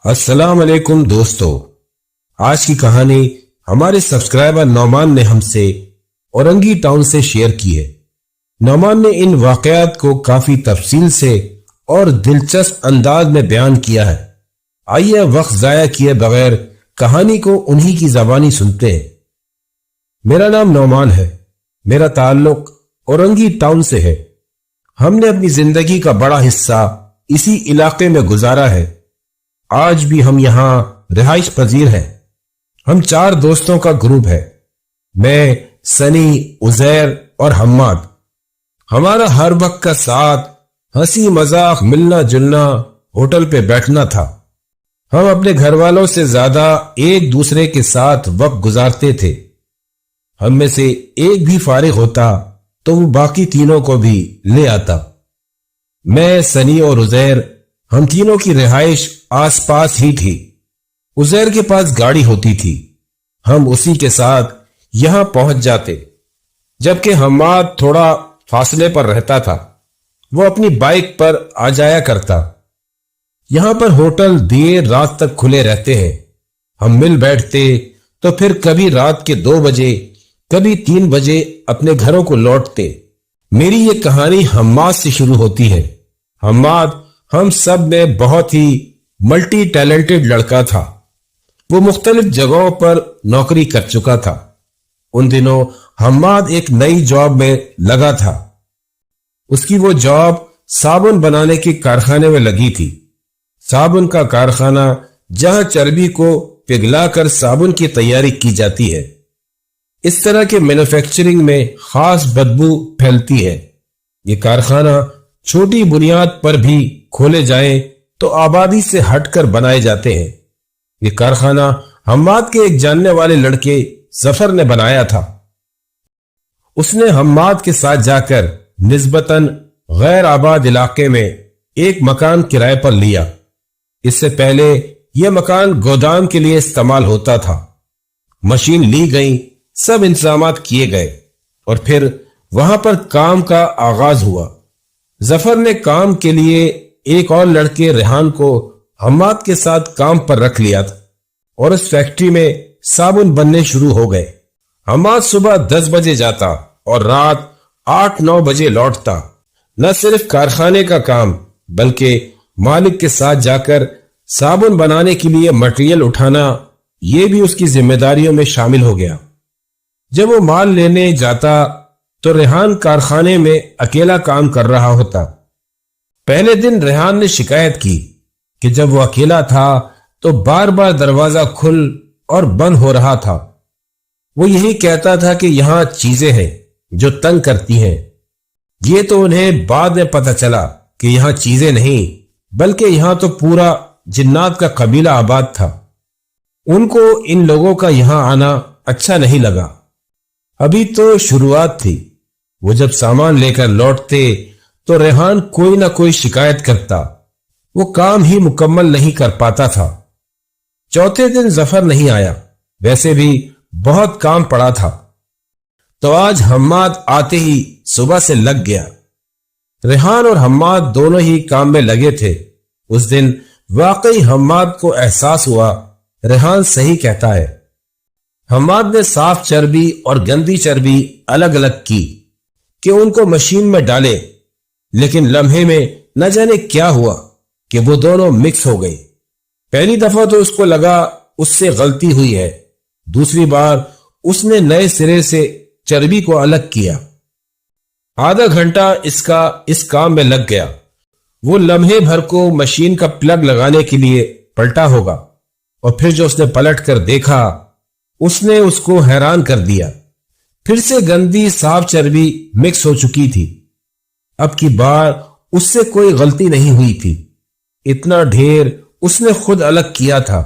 अस्सलाम वालेकुम दोस्तों, आज की कहानी हमारे सब्सक्राइबर नौमान ने हमसे औरंगी टाउन से शेयर की है। नौमान ने इन वाकयात को काफी तफसील से और दिलचस्प अंदाज में बयान किया है। आइए वक्त जाया किए बगैर कहानी को उन्हीं की जबानी सुनते हैं। मेरा नाम नौमान है। मेरा ताल्लुक औरंगी टाउन से है। हमने अपनी जिंदगी का बड़ा हिस्सा इसी इलाके में गुजारा है। आज भी हम यहां रिहाइश पजीर हैं। हम 4 दोस्तों का ग्रुप है। मैं, सनी, उजैर और हम्माद। हमारा हर वक्त का साथ, हंसी मजाक, मिलना जुलना, होटल पे बैठना था। हम अपने घर वालों से ज्यादा एक दूसरे के साथ वक्त गुजारते थे। हम में से एक भी फारिग होता तो वो बाकी तीनों को भी ले आता। मैं, सनी और उजैर, हम तीनों की रिहाइश आसपास ही थी। उजैर के पास गाड़ी होती थी। हम उसी के साथ यहां पहुंच जाते, जबकि हम्माद थोड़ा फासले पर रहता था। वो अपनी बाइक पर आ जाया करता। यहां पर होटल देर रात तक खुले रहते हैं। हम मिल बैठते तो फिर कभी रात के 2 बजे, कभी 3 बजे अपने घरों को लौटते। मेरी ये कहानी हम्माद से शुरू होती है। हम्माद हम सब में बहुत ही मल्टी टैलेंटेड लड़का था। वो मुख्तलिफ जगहों पर नौकरी कर चुका था। उन दिनों हम्माद एक नई जॉब में लगा था। उसकी वो जॉब साबुन बनाने के कारखाने में लगी थी। साबुन का कारखाना जहां चर्बी को पिघलाकर साबुन की तैयारी की जाती है। इस तरह के मैन्युफैक्चरिंग में खास बदबू फैलती है। ये कारखाना छोटी बुनियाद पर भी खोले जाएं तो आबादी से हटकर बनाए जाते हैं। ये कारखाना हम्माद के एक जानने वाले लड़के जफर ने बनाया था। उसने हम्माद के साथ जाकर निस्बतन गैर आबाद इलाके में एक मकान किराए पर लिया। इससे पहले यह मकान गोदाम के लिए इस्तेमाल होता था। मशीन ली गई, सब इंतजामात किए गए और फिर वहां पर काम का आगाज हुआ। जफर ने काम के लिए एक और लड़के रेहान को हम्माद के साथ काम पर रख लिया था और उस फैक्ट्री में साबुन बनने शुरू हो गए। हम्माद सुबह 10 बजे जाता और रात 8-9 बजे लौटता। न सिर्फ कारखाने का काम बल्कि मालिक के साथ जाकर साबुन बनाने के लिए मटेरियल उठाना, यह भी उसकी जिम्मेदारियों में शामिल हो गया। जब वो माल लेने जाता तो रेहान कारखाने में अकेला काम कर रहा होता। पहले दिन रेहान ने शिकायत की कि जब वो अकेला था तो बार बार दरवाजा खुल और बंद हो रहा था। वो यही कहता था कि यहां चीजें हैं जो तंग करती हैं। ये तो उन्हें बाद में पता चला कि यहां चीजें नहीं बल्कि यहां तो पूरा जिन्नात का कबीला आबाद था। उनको इन लोगों का यहां आना अच्छा नहीं लगा। अभी तो शुरुआत थी। वो जब सामान लेकर लौटते तो रेहान कोई ना कोई शिकायत करता। वो काम ही मुकम्मल नहीं कर पाता था। चौथे दिन जफर नहीं आया। वैसे भी बहुत काम पड़ा था। तो आज हम्माद आते ही सुबह से लग गया। रेहान और हम्माद दोनों ही काम में लगे थे। उस दिन वाकई हम्माद को एहसास हुआ रेहान सही कहता है। हम्माद ने साफ चर्बी और गंदी चर्बी अलग अलग की कि उनको मशीन में डाले, लेकिन लम्हे में न जाने क्या हुआ कि वो दोनों मिक्स हो गई। पहली दफा तो उसको लगा उससे गलती हुई है। दूसरी बार उसने नए सिरे से चर्बी को अलग किया। आधा घंटा इस काम में लग गया। वो लम्हे भर को मशीन का प्लग लगाने के लिए पलटा होगा और फिर जो उसने पलट कर देखा उसने उसको हैरान कर दिया। फिर से गंदी साफ चर्बी मिक्स हो चुकी थी। अब की बार उससे कोई गलती नहीं हुई थी। इतना ढेर उसने खुद अलग किया था।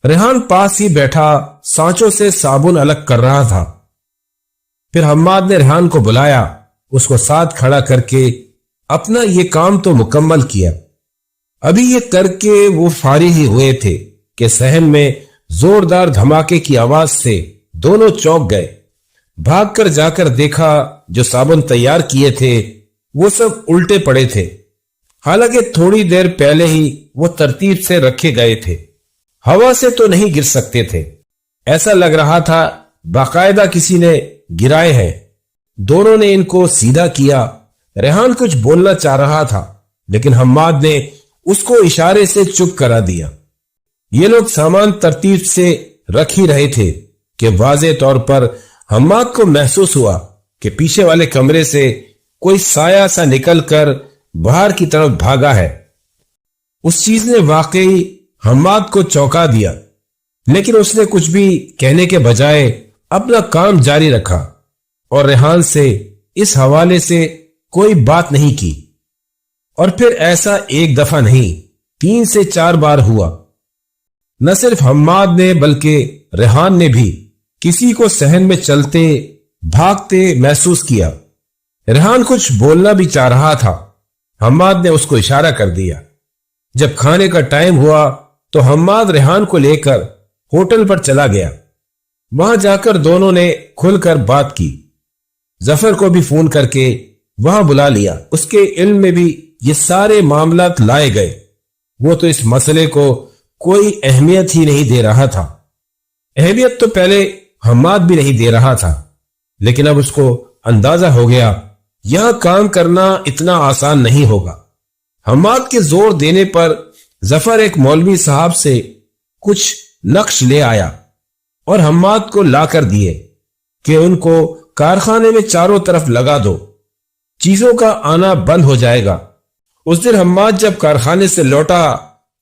रेहान पास ही बैठा सांचों से साबुन अलग कर रहा था। फिर हम्माद ने रेहान को बुलाया, उसको साथ खड़ा करके अपना ये काम तो मुकम्मल किया। अभी ये करके वो फारिग ही हुए थे कि सहन में जोरदार धमाके की आवाज से दोनों चौंक गए। भागकर जाकर देखा जो साबुन तैयार किए थे वो सब उल्टे पड़े थे। حالانکہ تھوڑی دیر پہلے ہی وہ ترتیب سے رکھے گئے تھے، ہوا سے تو نہیں گر سکتے تھے، ایسا لگ رہا تھا باقاعدہ کسی نے گرائے ہیں۔ دونوں نے ان کو سیدھا کیا۔ ریحان کچھ بولنا چاہ رہا تھا لیکن حماد نے اس کو اشارے سے چپ کرا دیا۔ یہ لوگ سامان ترتیب سے رکھ ہی رہے تھے کہ واضح طور پر حماد کو محسوس ہوا کہ پیچھے والے کمرے سے کوئی سایہ سا نکل کر باہر کی طرف بھاگا ہے۔ اس چیز نے واقعی حماد کو چونکا دیا، لیکن اس نے کچھ بھی کہنے کے بجائے اپنا کام جاری رکھا اور ریحان سے اس حوالے سے کوئی بات نہیں کی۔ اور پھر ایسا ایک دفعہ نہیں، 3 سے 4 بار ہوا۔ نہ صرف حماد نے بلکہ ریحان نے بھی کسی کو صحن میں چلتے بھاگتے محسوس کیا۔ ریحان کچھ بولنا بھی چاہ رہا تھا، حماد نے اس کو اشارہ کر دیا۔ جب کھانے کا ٹائم ہوا تو حماد ریحان کو لے کر ہوٹل پر چلا گیا۔ وہاں جا کر دونوں نے کھل کر بات کی۔ ظفر کو بھی فون کر کے وہاں بلا لیا۔ اس کے علم میں بھی یہ سارے معاملات لائے گئے۔ وہ تو اس مسئلے کو کوئی اہمیت ہی نہیں دے رہا تھا۔ اہمیت تو پہلے حماد بھی نہیں دے رہا تھا، لیکن اب اس کو اندازہ ہو گیا یہاں کام کرنا اتنا آسان نہیں ہوگا۔ حماد کے زور دینے پر ظفر ایک مولوی صاحب سے کچھ نقش لے آیا اور حماد کو لا کر دیے کہ ان کو کارخانے میں چاروں طرف لگا دو، چیزوں کا آنا بند ہو جائے گا۔ اس دن حماد جب کارخانے سے لوٹا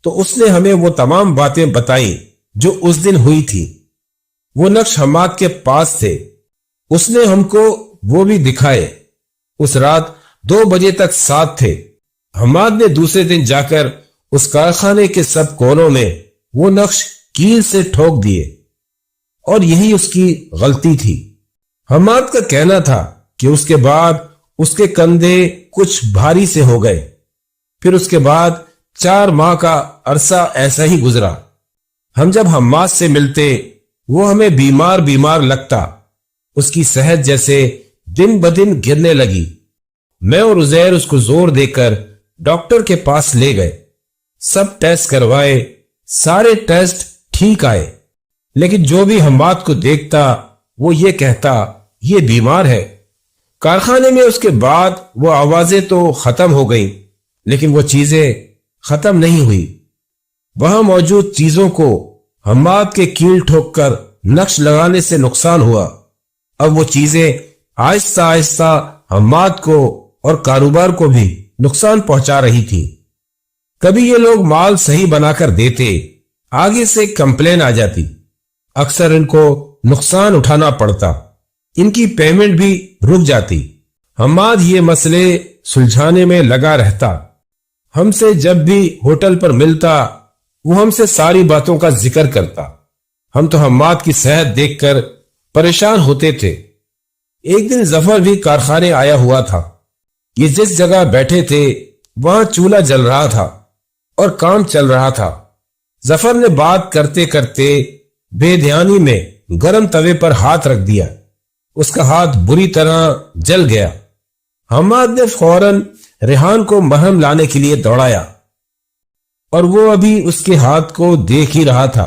تو اس نے ہمیں وہ تمام باتیں بتائیں جو اس دن ہوئی تھی۔ وہ نقش حماد کے پاس تھے، اس نے ہم کو وہ بھی دکھائے۔ اس رات 2 بجے تک ساتھ تھے۔ حماد نے دوسرے دن جا کر اس کارخانے کے سب کونوں میں وہ نقش کیل سے ٹھوک دیے، اور یہی اس کی غلطی تھی۔ حماد کا کہنا تھا کہ اس کے بعد اس کے کندھے کچھ بھاری سے ہو گئے۔ پھر اس کے بعد 4 ماہ کا عرصہ ایسا ہی گزرا۔ ہم جب حماد سے ملتے وہ ہمیں بیمار بیمار لگتا، اس کی صحت جیسے دن بدن گرنے لگی۔ میں اور عزیر اس کو زور دے کر ڈاکٹر کے پاس لے گئے، سب ٹیسٹ کروائے، سارے ٹیسٹ ٹھیک آئے، لیکن جو بھی حماد کو دیکھتا وہ یہ کہتا یہ بیمار ہے۔ کارخانے میں اس کے بعد وہ آوازیں تو ختم ہو گئیں، لیکن وہ چیزیں ختم نہیں ہوئی۔ وہاں موجود چیزوں کو حماد کے کیل ٹھوک کر نقش لگانے سے نقصان ہوا۔ اب وہ چیزیں آہستہ آہستہ حماد کو اور کاروبار کو بھی نقصان پہنچا رہی تھی۔ کبھی یہ لوگ مال صحیح بنا کر دیتے، آگے سے کمپلین آ جاتی، اکثر ان کو نقصان اٹھانا پڑتا، ان کی پیمنٹ بھی رک جاتی۔ حماد یہ مسئلے سلجھانے میں لگا رہتا۔ ہم سے جب بھی ہوٹل پر ملتا وہ ہم سے ساری باتوں کا ذکر کرتا۔ ہم تو حماد کی صحت دیکھ کر پریشان ہوتے تھے۔ ایک دن ظفر بھی کارخانے آیا ہوا تھا۔ یہ جس جگہ بیٹھے تھے وہاں چولہا جل رہا تھا اور کام چل رہا تھا۔ ظفر نے بات کرتے کرتے بے دھیانی میں گرم توے پر ہاتھ رکھ دیا، اس کا ہاتھ بری طرح جل گیا۔ حماد نے فوراً ریحان کو مرہم لانے کے لیے دوڑایا، اور وہ ابھی اس کے ہاتھ کو دیکھ ہی رہا تھا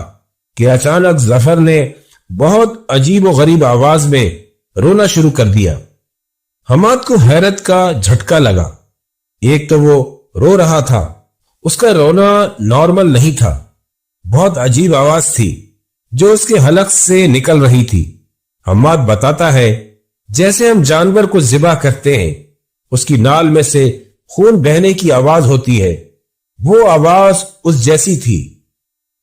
کہ اچانک ظفر نے بہت عجیب و غریب آواز میں رونا شروع کر دیا۔ حماد کو حیرت کا جھٹکا لگا۔ ایک تو وہ رو رہا تھا، اس کا رونا نارمل نہیں تھا، بہت عجیب آواز تھی جو اس کے حلق سے نکل رہی تھی۔ حماد بتاتا ہے جیسے ہم جانور کو ذبح کرتے ہیں، اس کی نال میں سے خون بہنے کی آواز ہوتی ہے، وہ آواز اس جیسی تھی۔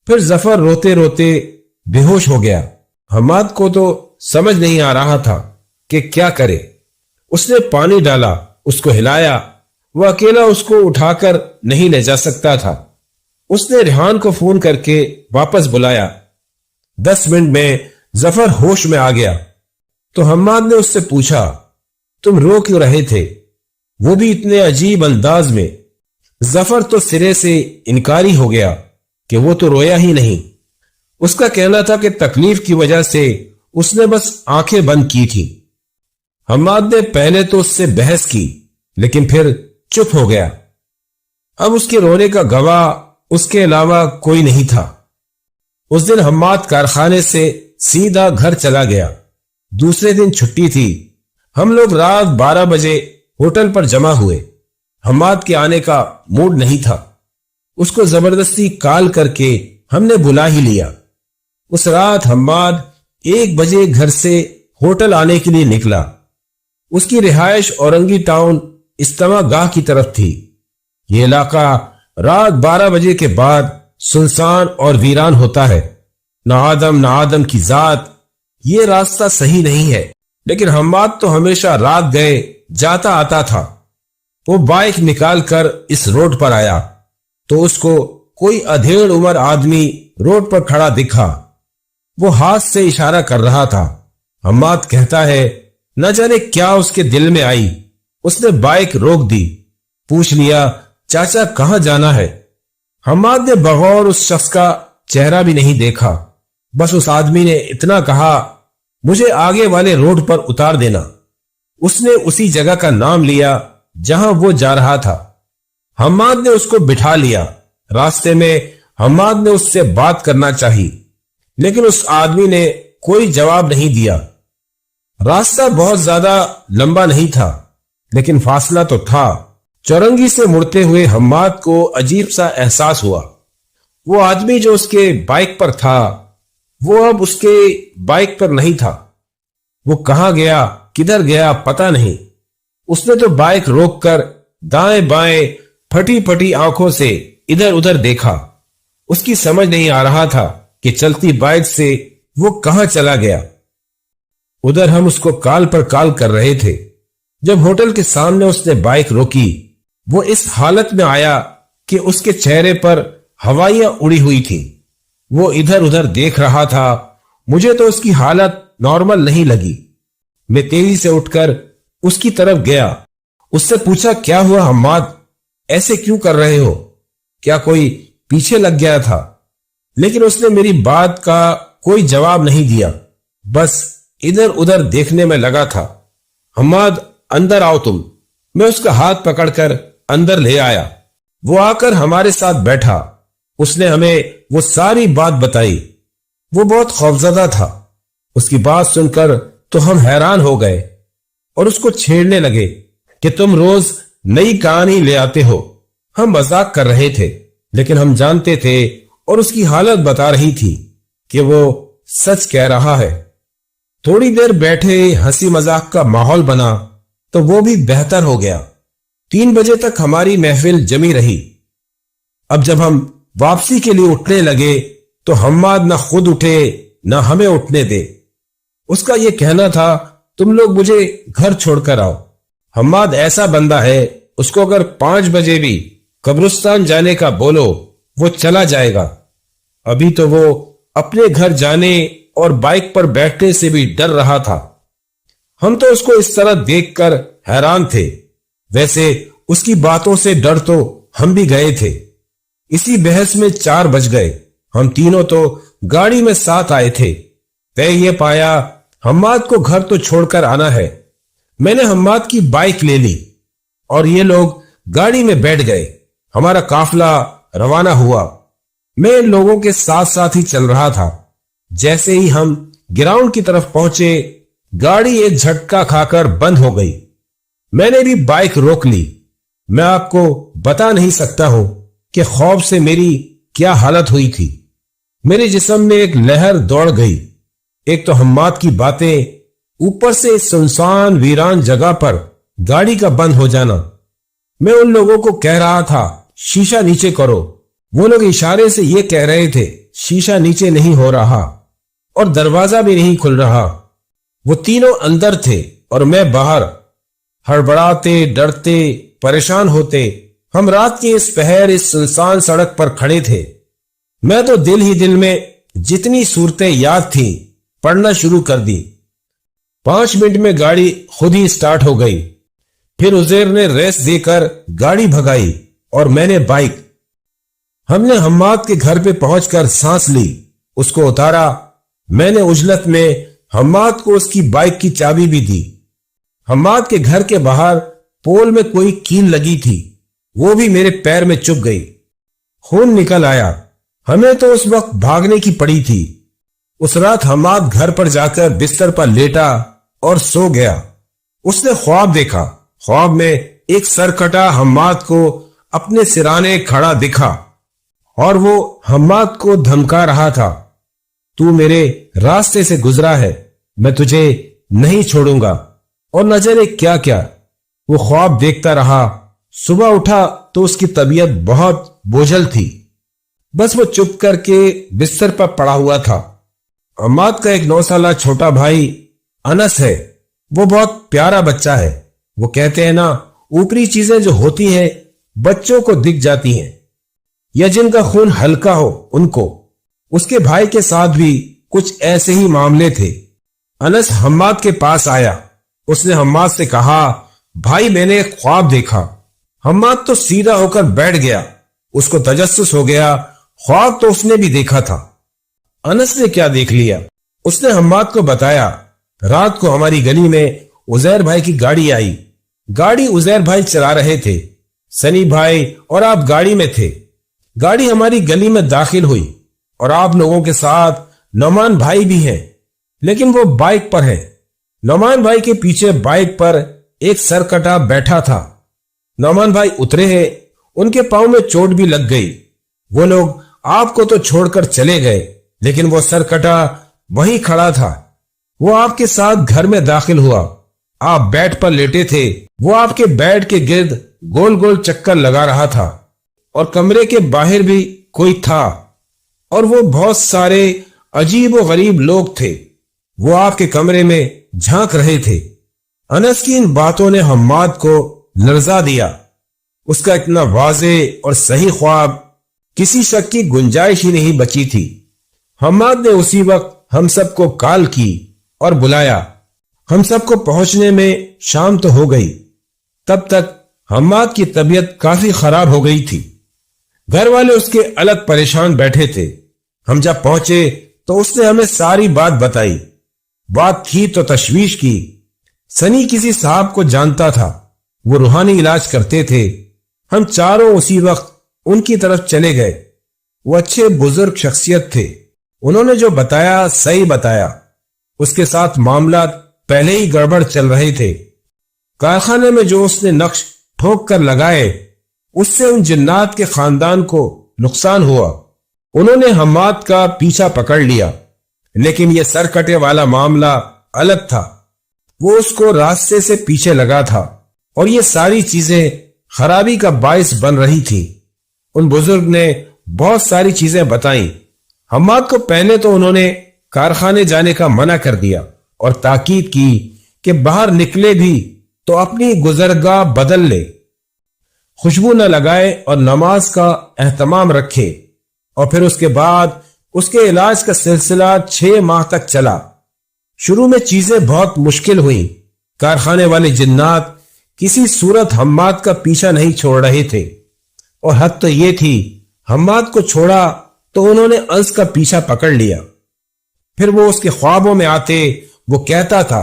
پھر ظفر روتے روتے بے ہوش ہو گیا۔ حماد کو تو سمجھ نہیں آ رہا تھا کہ کیا کرے۔ اس نے پانی ڈالا، اس کو ہلایا، وہ اکیلا اس کو اٹھا کر نہیں لے جا سکتا تھا۔ اس نے ریحان کو فون کر کے واپس بلایا۔ 10 منٹ میں ظفر ہوش میں آ گیا تو حماد نے اس سے پوچھا تم رو کیوں رہے تھے، وہ بھی اتنے عجیب انداز میں۔ ظفر تو سرے سے انکاری ہو گیا کہ وہ تو رویا ہی نہیں، اس کا کہنا تھا کہ تکلیف کی وجہ سے اس نے بس آنکھیں بند کی تھی۔ حماد نے پہلے تو اس سے بحث کی لیکن پھر چپ ہو گیا۔ اب اس کے رونے کا گواہ اس کے علاوہ کوئی نہیں تھا۔ اس دن حماد کارخانے سے سیدھا گھر چلا گیا۔ دوسرے دن چھٹی تھی۔ ہم لوگ رات 12 بجے ہوٹل پر جمع ہوئے۔ حماد کے آنے کا موڈ نہیں تھا۔ اس کو زبردستی کال کر کے ہم نے بلا ہی لیا۔ اس رات حماد 1 بجے گھر سے ہوٹل آنے کے لیے نکلا۔ اس کی رہائش اورنگی ٹاؤن اجتماع گاہ کی طرف تھی۔ یہ علاقہ رات 12 بجے کے بعد سنسان اور ویران ہوتا ہے۔ نہ آدم کی ذات۔ یہ راستہ صحیح نہیں ہے، لیکن حماد تو ہمیشہ رات گئے جاتا آتا تھا۔ وہ بائک نکال کر اس روڈ پر آیا تو اس کو کوئی ادھیڑ عمر آدمی روڈ پر کھڑا دکھا۔ وہ ہاتھ سے اشارہ کر رہا تھا۔ حماد کہتا ہے نہ جانے کیا اس کے دل میں آئی، اس نے بائک روک دی، پوچھ لیا چاچا کہاں جانا ہے؟ حماد نے بغور اس شخص کا چہرہ بھی نہیں دیکھا، بس اس آدمی نے اتنا کہا مجھے آگے والے روڈ پر اتار دینا۔ اس نے اسی جگہ کا نام لیا جہاں وہ جا رہا تھا۔ حماد نے اس کو بٹھا لیا۔ راستے میں حماد نے اس سے بات کرنا چاہی، لیکن اس آدمی نے کوئی جواب نہیں دیا۔ راستہ بہت زیادہ لمبا نہیں تھا، لیکن فاصلہ تو تھا۔ چورنگی سے مڑتے ہوئے حماد کو عجیب سا احساس ہوا۔ وہ آدمی جو اس کے بائک پر تھا وہ اب اس کے بائک پر نہیں تھا۔ وہ کہاں گیا، کدھر گیا پتہ نہیں۔ اس نے تو بائک روک کر دائیں بائیں پھٹی پھٹی آنکھوں سے ادھر ادھر دیکھا۔ اس کی سمجھ نہیں آ رہا تھا کہ چلتی بائک سے وہ کہاں چلا گیا۔ ادھر ہم اس کو کال پر کال کر رہے تھے۔ جب ہوٹل کے سامنے اس نے بائک روکی، وہ اس حالت میں آیا کہ اس کے چہرے پر ہوائیاں اڑی ہوئی تھی۔ وہ ادھر ادھر دیکھ رہا تھا۔ مجھے تو اس کی حالت نارمل نہیں لگی۔ میں تیزی سے اٹھ کر اس کی طرف گیا۔ اس سے پوچھا کیا ہوا حماد، ایسے کیوں کر رہے ہو؟ کیا کوئی پیچھے لگ گیا تھا؟ لیکن اس نے میری بات کا کوئی جواب نہیں دیا، بس ادھر ادھر دیکھنے میں لگا تھا۔ حماد اندر آؤ تم۔ میں اس کا ہاتھ پکڑ کر اندر لے آیا۔ وہ آ کر ہمارے ساتھ بیٹھا۔ اس نے ہمیں وہ ساری بات بتائی۔ وہ بہت خوفزدہ تھا۔ اس کی بات سن کر تو ہم حیران ہو گئے اور اس کو چھیڑنے لگے کہ تم روز نئی کہانی لے آتے ہو۔ ہم مذاق کر رہے تھے، لیکن ہم جانتے تھے اور اس کی حالت بتا رہی تھی کہ وہ سچ کہہ رہا ہے۔ تھوڑی دیر بیٹھے، ہنسی مذاق کا ماحول بنا تو وہ بھی بہتر ہو گیا۔ 3 بجے تک ہماری محفل جمی رہی۔ اب جب ہم واپسی کے لیے اٹھنے لگے تو حماد نہ خود اٹھے نہ ہمیں اٹھنے دے۔ اس کا یہ کہنا تھا تم لوگ مجھے گھر چھوڑ کر آؤ۔ حماد ایسا بندہ ہے، اس کو اگر 5 بجے بھی قبرستان جانے کا بولو وہ چلا جائے گا۔ ابھی تو وہ اپنے گھر جانے اور بائک پر بیٹھنے سے بھی ڈر رہا تھا۔ ہم تو اس کو اس طرح دیکھ کر حیران تھے۔ ویسے اس کی باتوں سے ڈر تو ہم بھی گئے تھے۔ اسی بحث میں 4 بج گئے۔ ہم تینوں تو گاڑی میں ساتھ آئے تھے۔ طے یہ پایا حماد کو گھر تو چھوڑ کر آنا ہے۔ میں نے حماد کی بائک لے لی اور یہ لوگ گاڑی میں بیٹھ گئے۔ ہمارا قافلہ روانہ ہوا۔ میں ان لوگوں کے ساتھ ساتھ ہی چل رہا تھا۔ جیسے ہی ہم گراؤنڈ کی طرف پہنچے، گاڑی ایک جھٹکا کھا کر بند ہو گئی۔ میں نے بھی بائک روک لی۔ میں آپ کو بتا نہیں سکتا ہوں کہ خوف سے میری کیا حالت ہوئی تھی۔ میرے جسم میں ایک لہر دوڑ گئی۔ ایک تو حماد کی باتیں، اوپر سے اس سنسان ویران جگہ پر گاڑی کا بند ہو جانا۔ میں ان لوگوں کو کہہ رہا تھا شیشہ نیچے کرو۔ وہ لوگ اشارے سے یہ کہہ رہے تھے شیشہ نیچے نہیں ہو رہا اور دروازہ بھی نہیں کھل رہا۔ وہ تینوں اندر تھے اور میں باہر، ہڑبڑاتے، ڈرتے، پریشان ہوتے۔ ہم رات کی اس پہر اس سنسان سڑک پر کھڑے تھے۔ میں تو دل ہی دل میں جتنی صورتیں یاد تھیں پڑھنا شروع کر دی۔ 5 منٹ میں گاڑی خود ہی سٹارٹ ہو گئی۔ پھر عزیر نے ریس دے کر گاڑی بھگائی اور میں نے بائک۔ ہم نے حماد کے گھر پہ پہنچ کر سانس لی، اس کو اتارا۔ میں نے عجلت میں حماد کو اس کی بائک کی چابی بھی دی۔ حماد کے گھر کے باہر پول میں کوئی کیل لگی تھی، وہ بھی मेरे पैर में चुभ गई। खून निकल आया। हमें तो उस वक्त भागने की पड़ी थी। उस रात हम्माद घर पर जाकर बिस्तर पर लेटा और सो गया। उसने ख्वाब देखा। ख्वाब में एक सरकटा हम्माद को अपने सिराने खड़ा दिखा और वो हम्माद को धमका रहा था, तू मेरे रास्ते से गुजरा है, मैं तुझे नहीं छोड़ूंगा। और न जाने क्या क्या वो ख्वाब देखता रहा। सुबह उठा तो उसकी तबीयत बहुत बोझल थी। बस वो चुप करके बिस्तर पर पड़ा हुआ था। हम्माद का एक 9 साल छोटा भाई अनस है। वो बहुत प्यारा बच्चा है। वो कहते हैं ना, ऊपरी चीजें जो होती हैं बच्चों को दिख जाती हैं, या जिनका खून हल्का हो उनको। उसके भाई के साथ भी कुछ ऐसे ही मामले थे। अनस हम्माद के पास आया। उसने हम्माद से कहा, भाई मैंने एक ख्वाब देखा। हम्माद तो सीधा होकर बैठ गया। उसको तजस्सुस हो गया, ख्वाब तो उसने भी देखा था। अनस ने क्या देख लिया? उसने हम्माद को बताया, रात को हमारी गली में उजैर भाई की गाड़ी आई। गाड़ी उजैर भाई चला रहे थे। सनी भाई और आप गाड़ी में थे। गाड़ी हमारी गली में दाखिल हुई और आप लोगों के साथ नौमान भाई भी हैं, लेकिन वो बाइक पर है। नौमान भाई के पीछे बाइक पर एक सरकटा बैठा था। नौमान भाई उतरे हैं, उनके पांव में चोट भी लग गई। वो लोग आपको तो छोड़कर चले गए, लेकिन वो सरकटा वहीं खड़ा था। वो आपके साथ घर में दाखिल हुआ। आप बेड पर लेटे थे। वो आपके बेड के गिर्द गोल गोल चक्कर लगा रहा था और कमरे के बाहर भी कोई था और वो बहुत सारे अजीब व गरीब लोग थे। वो आपके कमरे में झांक रहे थे। अनस की इन बातों ने हम्माद को लर्जा दिया। उसका इतना वाज़े और सही ख्वाब, किसी शक की गुंजाइश ही नहीं बची थी। हम्माद ने उसी वक्त हम सबको कॉल की और बुलाया। हम सबको पहुंचने में शाम तो हो गई। तब तक हम्माद की तबीयत काफी खराब हो गई थी। घर वाले उसके अलग परेशान बैठे थे। हम जब पहुंचे तो उसने हमें सारी बात बताई। बात थी तो तशवीश की। सनी किसी साहब को जानता था, वो रूहानी इलाज करते थे। हम चारों उसी वक्त उनकी तरफ चले गए। वो अच्छे बुजुर्ग शख्सियत थे। उन्होंने जो बताया सही बताया। उसके साथ मामला पहले ही गड़बड़ चल रहे थे। कारखाने में जो उसने नक्श ठोक कर लगाए, उससे उन जिन्नात के खानदान को नुकसान हुआ। उन्होंने हम्माद का पीछा पकड़ लिया, लेकिन यह सरकटे वाला मामला अलग था। वो उसको रास्ते से पीछे लगा था और ये सारी चीजें खराबी का बायस बन रही थी। उन बुजुर्ग ने बहुत सारी चीजें बताई। हम्माद को पहले तो उन्होंने कारखाने जाने का मना कर दिया और ताकीद की कि बाहर निकले भी तो अपनी गुजरगाह बदल ले, खुशबू न लगाए और नमाज का एहतमाम रखे। और फिर उसके बाद उसके इलाज का सिलसिला 6 माह तक चला। शुरू में चीजें बहुत मुश्किल हुई। कारखाने वाले जिन्नात किसी सूरत हम्माद का पीछा नहीं छोड़ रहे थे और हद तो ये थी, हम्माद को छोड़ा तो उन्होंने अंस का पीछा पकड़ लिया। फिर वो उसके ख्वाबों में आते। वो कहता था,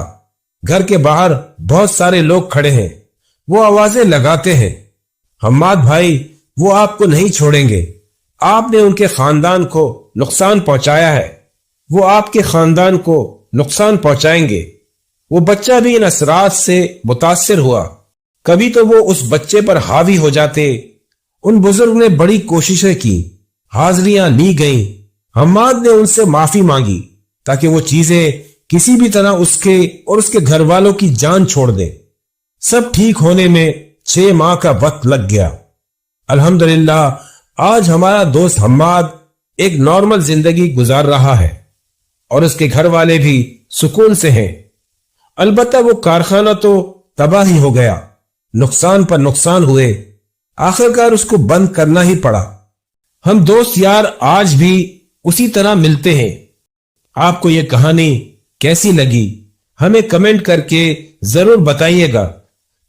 घर के बाहर बहुत सारे लोग खड़े हैं, वो आवाजें लगाते हैं, हम्माद भाई वो आपको नहीं छोड़ेंगे, आपने उनके खानदान को नुकसान पहुंचाया है, वो आपके खानदान को नुकसान पहुंचाएंगे। वो बच्चा भी इन असरात से मुतासिर हुआ। कभी तो वो उस बच्चे पर हावी हो जाते। उन बुजुर्ग ने बड़ी कोशिशें की, हाजिरियां ली गईं। हम्माद ने उनसे माफी मांगी ताकि वो चीजें किसी भी तरह उसके और उसके घर वालों की जान छोड़ दे। सब ठीक होने में 6 माह का वक्त लग गया। अल्हम्दुलिल्लाह आज हमारा दोस्त हम्माद एक नॉर्मल जिंदगी गुजार रहा है और उसके घर वाले भी सुकून से हैं। अलबत्ता वो कारखाना तो तबाह ही हो गया, नुकसान पर नुकसान हुए। आखिरकार उसको बंद करना ही पड़ा। हम दोस्त यार आज भी उसी तरह मिलते हैं। आपको ये कहानी कैसी लगी हमें कमेंट करके जरूर बताइएगा।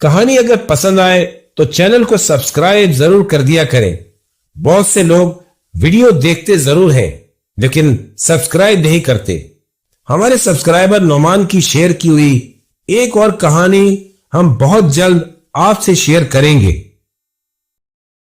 कहानी अगर पसंद आए तो चैनल को सब्सक्राइब जरूर कर दिया करें। बहुत से लोग वीडियो देखते जरूर हैं लेकिन सब्सक्राइब नहीं करते। हमारे सब्सक्राइबर नौमान की शेयर की हुई एक और कहानी हम बहुत जल्द आपसे शेयर करेंगे।